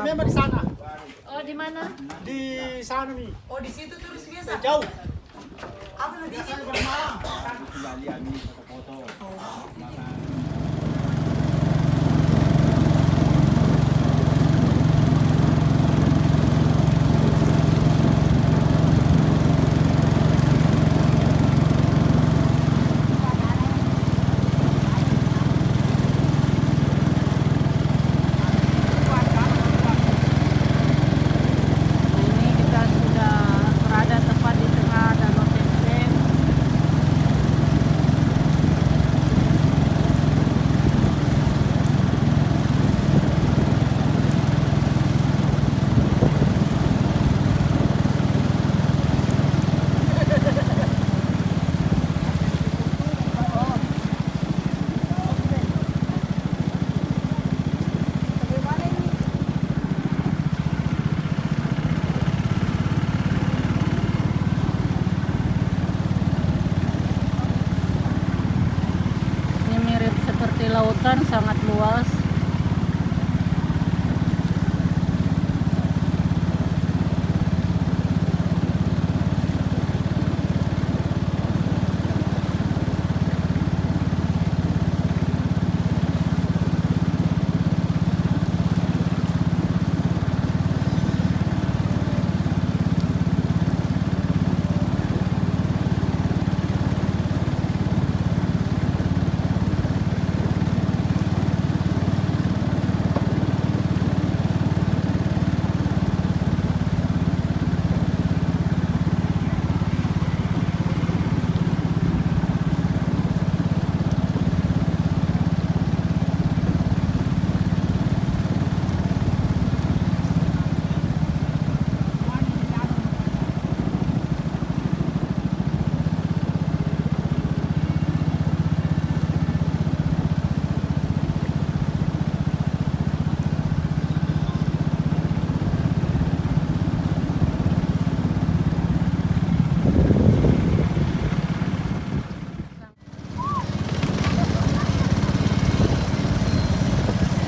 memang di sana. Oh, di mana? Di sana nih. Oh, di situ turis biasa. Jauh. Apa nanti? Biasanya bermalam. Kembali ami foto-foto. Makan. Ini kita sudah berada tepat di tengah Danau Tempe. Ini mirip seperti lautan, sangat luas.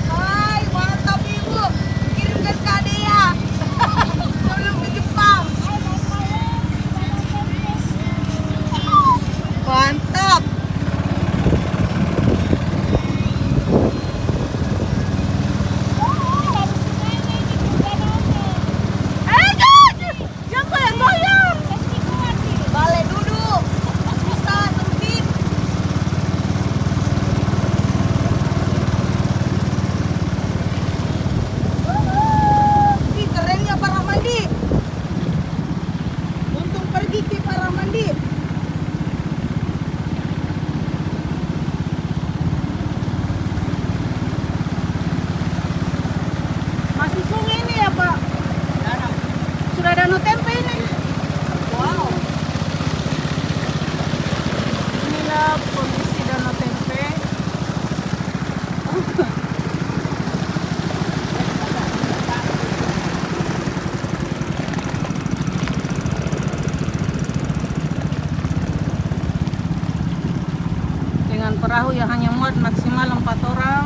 Hai, mantap Ibu. Kirimkan ke Adea. Sebelum ke Jepang. Mantap. Siapa yang bayar? Balai duduk. Susah, sempit. Ih, kerennya para mandi. Untung pergi ke para mandi. Masih sungai ini ya Pak? Sudah Danau Tempe ini. Wow. Inilah kondisi Danau Tempe. Dengan perahu yang hanya muat maksimal 4 orang.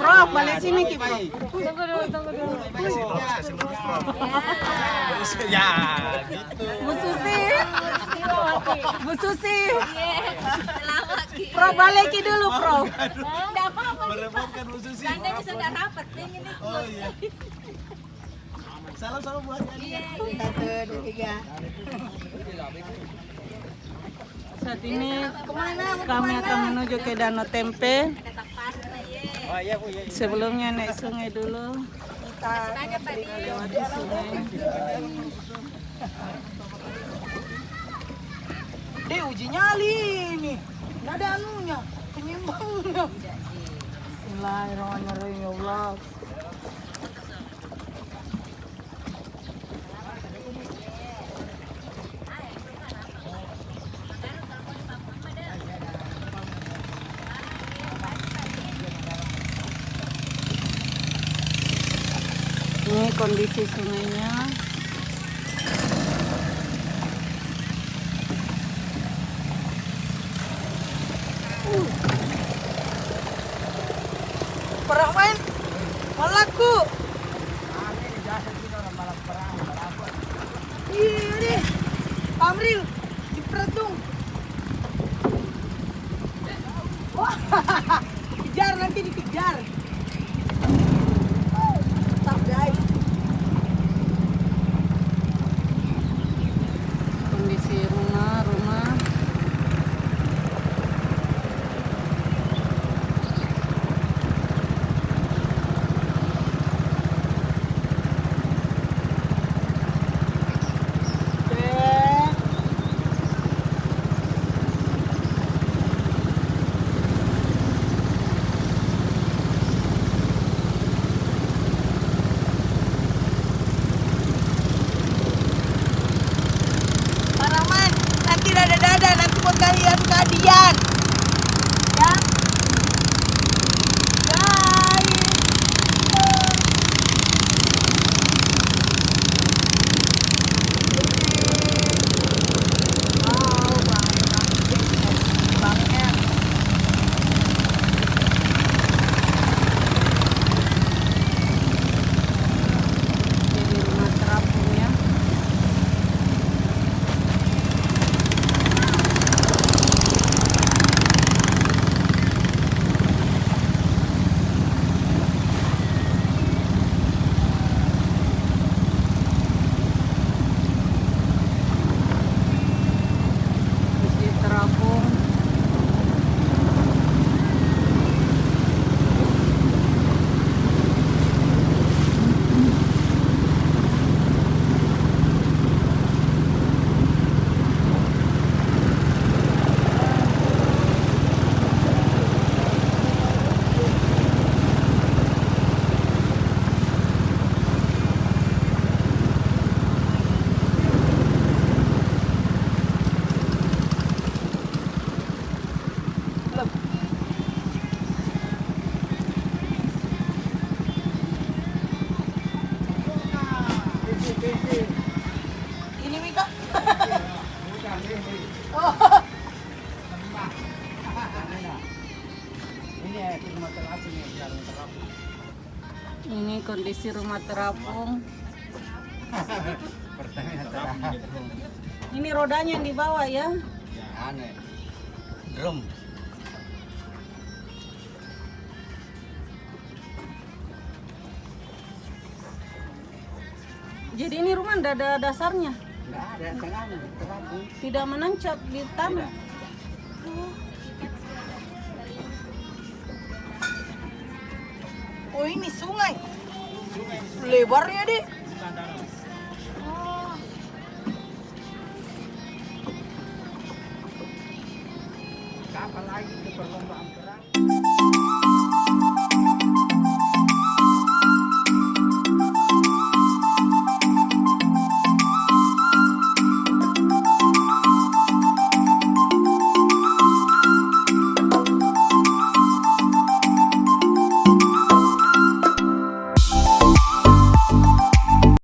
Prof, balik sini Ki, Prof. Tunggu dulu, tunggu dulu. Ya, gitu. Bu Susi. Bu Susi. Selamat Ki. Prof, balik Ki dulu, Prof. Enggak apa-apa. Merepotkan Bu Susi. Tandanya sudah rapat, pengen ikut. Oh iya. Salam-salam buat kalian. Satu, dua, tiga. Saat ini kami akan menuju ke Danau Tempe. Oh iya Bu, iya. Sebelumnya naik sungai dulu. Tanya tadi. Lewati sungai. Uji nyali nih. Nggak ada anunya, penyimbangnya. Bismillahirrahmanirrahim ya Allah. Ini kondisi sungainya. Perang main. Malaku. Iya deh. Amril di Pratung. Wah, kejar nanti dikejar. Mantap guys. Kondisi rumah. Paraman, nanti dada-dada, nanti buat kalian kadian. Ya. Guys. Wow, banget. Jadi rumah terapung ya. Kondisi terapung. Ini Mika. Ini kondisi rumah terapung. Ini rodanya yang di bawah ya. Aneh. Drum. Jadi ini rumah tidak ada dasarnya, Enggak ada tengahnya, terapung. tidak menancap di tanah. Oh ini sungai. Lebarnya deh. Oh. Kapal lagi ke perlombaan.